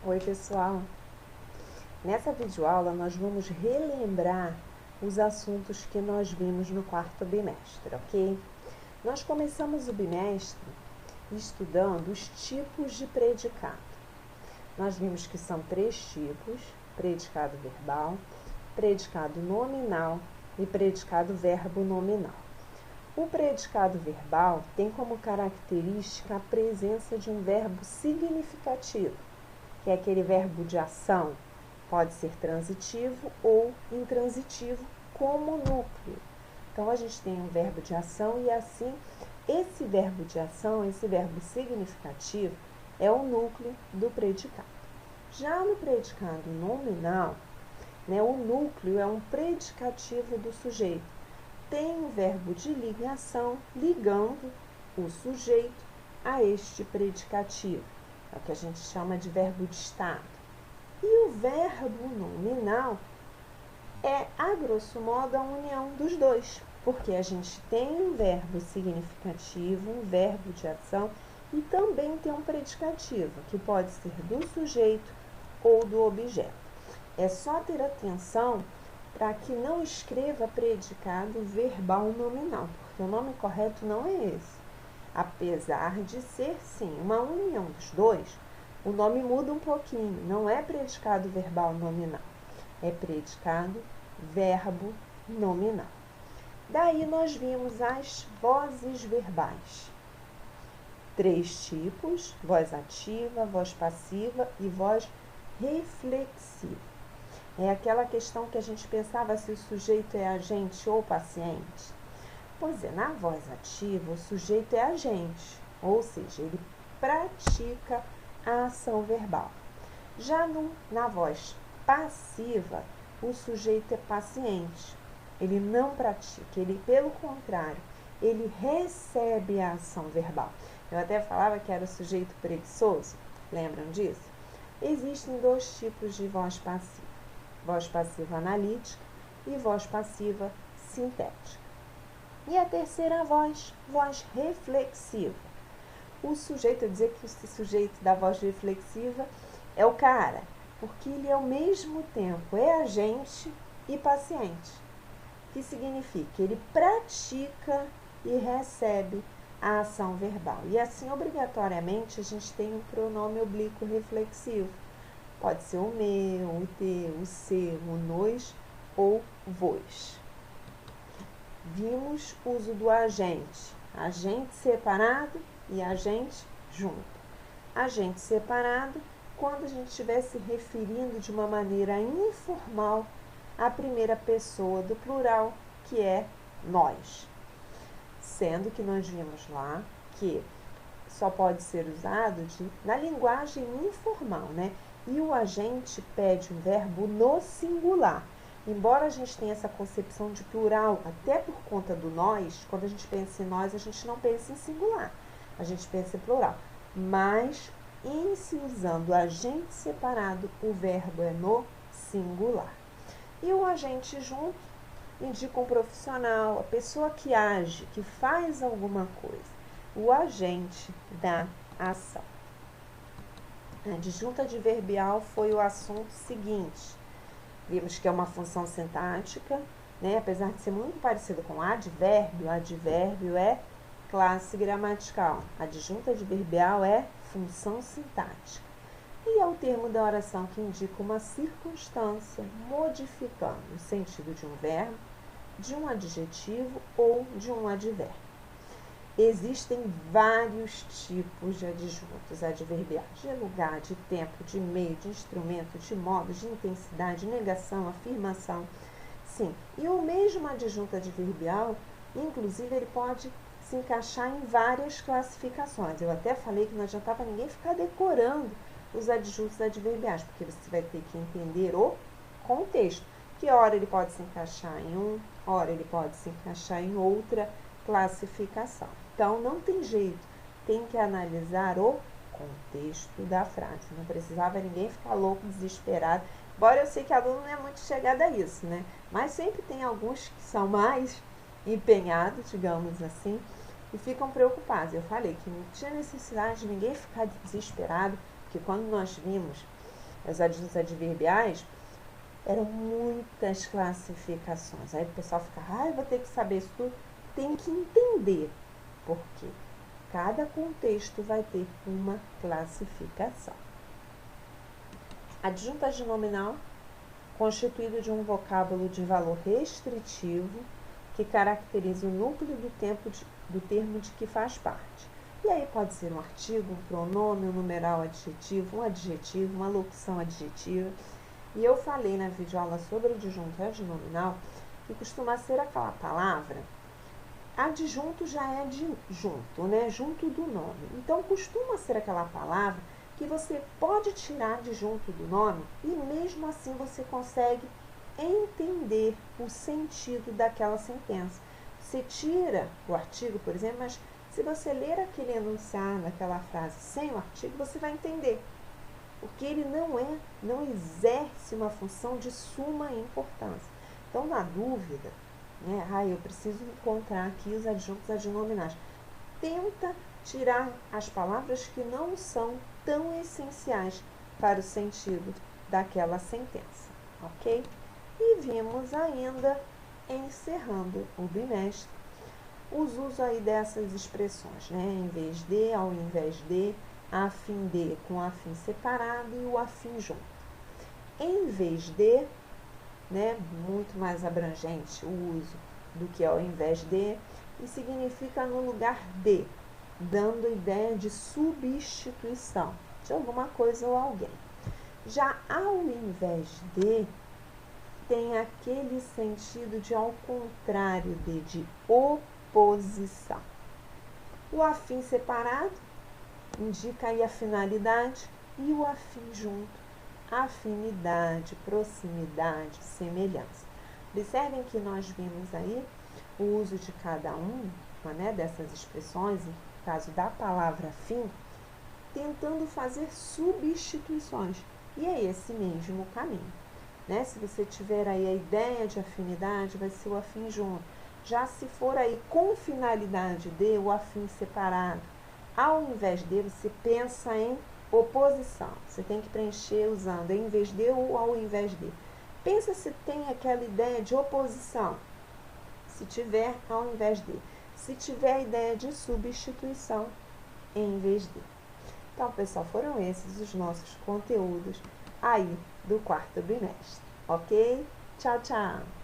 Oi pessoal, nessa videoaula nós vamos relembrar os assuntos que nós vimos no quarto bimestre, ok? Nós começamos o bimestre estudando os tipos de predicado. Nós vimos que são 3 tipos: predicado verbal, predicado nominal e predicado verbo nominal. O predicado verbal tem como característica a presença de um verbo significativo, que é aquele verbo de ação, pode ser transitivo ou intransitivo como núcleo. Então, a gente tem um verbo de ação e assim, esse verbo de ação, esse verbo significativo, é o núcleo do predicado. Já no predicado nominal, o núcleo é um predicativo do sujeito. Tem um verbo de ligação ligando o sujeito a este predicativo. É o que a gente chama de verbo de estado. E o verbo nominal é, a grosso modo, a união dos dois, porque a gente tem um verbo significativo, um verbo de ação e também tem um predicativo, que pode ser do sujeito ou do objeto. É só ter atenção para que não escreva predicado verbal nominal, porque o nome correto não é esse. Apesar de ser, sim, uma união dos dois, o nome muda um pouquinho. Não é predicado verbal nominal, é predicado verbo nominal. Daí nós vimos as vozes verbais. 3 tipos: voz ativa, voz passiva e voz reflexiva. É aquela questão que a gente pensava se o sujeito é agente ou paciente. Pois é, na voz ativa, o sujeito é agente, ou seja, ele pratica a ação verbal. Já na voz passiva, o sujeito é paciente, ele não pratica, ele, pelo contrário, ele recebe a ação verbal. Eu até falava que era o sujeito preguiçoso, lembram disso? Existem 2 tipos de voz passiva: voz passiva analítica e voz passiva sintética. E a terceira voz, voz reflexiva. O sujeito, eu dizer que o sujeito da voz reflexiva é o cara, porque ele ao mesmo tempo é agente e paciente. O que significa? Ele pratica e recebe a ação verbal. E assim, obrigatoriamente, a gente tem um pronome oblíquo reflexivo. Pode ser o meu, o teu, o seu, o nós ou vos. Vimos o uso do agente separado e agente junto. Agente separado, quando a gente estiver se referindo de uma maneira informal à primeira pessoa do plural, que é nós. Sendo que nós vimos lá que só pode ser usado na linguagem informal, E o agente pede um verbo no singular. Embora a gente tenha essa concepção de plural, até por conta do nós, quando a gente pensa em nós, a gente não pensa em singular, a gente pensa em plural. Mas, em se usando o agente separado, o verbo é no singular. E o agente junto indica um profissional, a pessoa que age, que faz alguma coisa, o agente da ação. A adjunta adverbial foi o assunto seguinte. Vimos que é uma função sintática, apesar de ser muito parecido com advérbio é classe gramatical. A adjunta adverbial é função sintática. E é o termo da oração que indica uma circunstância modificando o sentido de um verbo, de um adjetivo ou de um advérbio. Existem vários tipos de adjuntos adverbiais: de lugar, de tempo, de meio, de instrumento, de modo, de intensidade, negação, afirmação. Sim, e o mesmo adjunto adverbial, inclusive, ele pode se encaixar em várias classificações. Eu até falei que não adiantava ninguém ficar decorando os adjuntos adverbiais, porque você vai ter que entender o contexto. Que hora ele pode se encaixar em um, hora ele pode se encaixar em outra classificação. Então, não tem jeito, tem que analisar o contexto da frase. Não precisava ninguém ficar louco, desesperado. Embora eu sei que aluno não é muito chegado a isso, Mas sempre tem alguns que são mais empenhados, digamos assim, e ficam preocupados. Eu falei que não tinha necessidade de ninguém ficar desesperado, porque quando nós vimos os adjuntos adverbiais, eram muitas classificações. Aí o pessoal fica, eu vou ter que saber isso tudo. Tem que entender, porque cada contexto vai ter uma classificação. Adjunto adnominal, constituído de um vocábulo de valor restritivo, que caracteriza o núcleo do termo de que faz parte. E aí pode ser um artigo, um pronome, um numeral adjetivo, um adjetivo, uma locução adjetiva. E eu falei na videoaula sobre adjunto adnominal que costuma ser aquela palavra, adjunto já é junto, né? Junto do nome. Então, costuma ser aquela palavra que você pode tirar de junto do nome e mesmo assim você consegue entender o sentido daquela sentença. Você tira o artigo, por exemplo, mas se você ler aquele enunciado, aquela frase sem o artigo, você vai entender. Porque ele não exerce uma função de suma importância. Então, na dúvida, né, eu preciso encontrar aqui os adjuntos adnominais. Tenta tirar as palavras que não são tão essenciais para o sentido daquela sentença, ok? E vimos ainda, encerrando o bimestre, os usos aí dessas expressões, né? Em vez de, ao invés de, a fim de com a fim separado e o a fim junto. Em vez de, né? Muito mais abrangente o uso do que ao invés de, e significa no lugar de, dando ideia de substituição de alguma coisa ou alguém. Já ao invés de, tem aquele sentido de ao contrário de oposição. O afim separado indica aí a finalidade e o afim junto, afinidade, proximidade, semelhança. Observem que nós vimos aí o uso de cada uma, dessas expressões, no caso da palavra afim, tentando fazer substituições. E é esse mesmo caminho. Né? Se você tiver aí a ideia de afinidade, vai ser o afim junto. Já se for aí com finalidade de, o afim separado, ao invés de, você pensa em oposição. Você tem que preencher usando em vez de ou ao invés de. Pensa se tem aquela ideia de oposição. Se tiver, ao invés de. Se tiver a ideia de substituição, em vez de. Então, pessoal, foram esses os nossos conteúdos aí do quarto bimestre, ok? Tchau, tchau!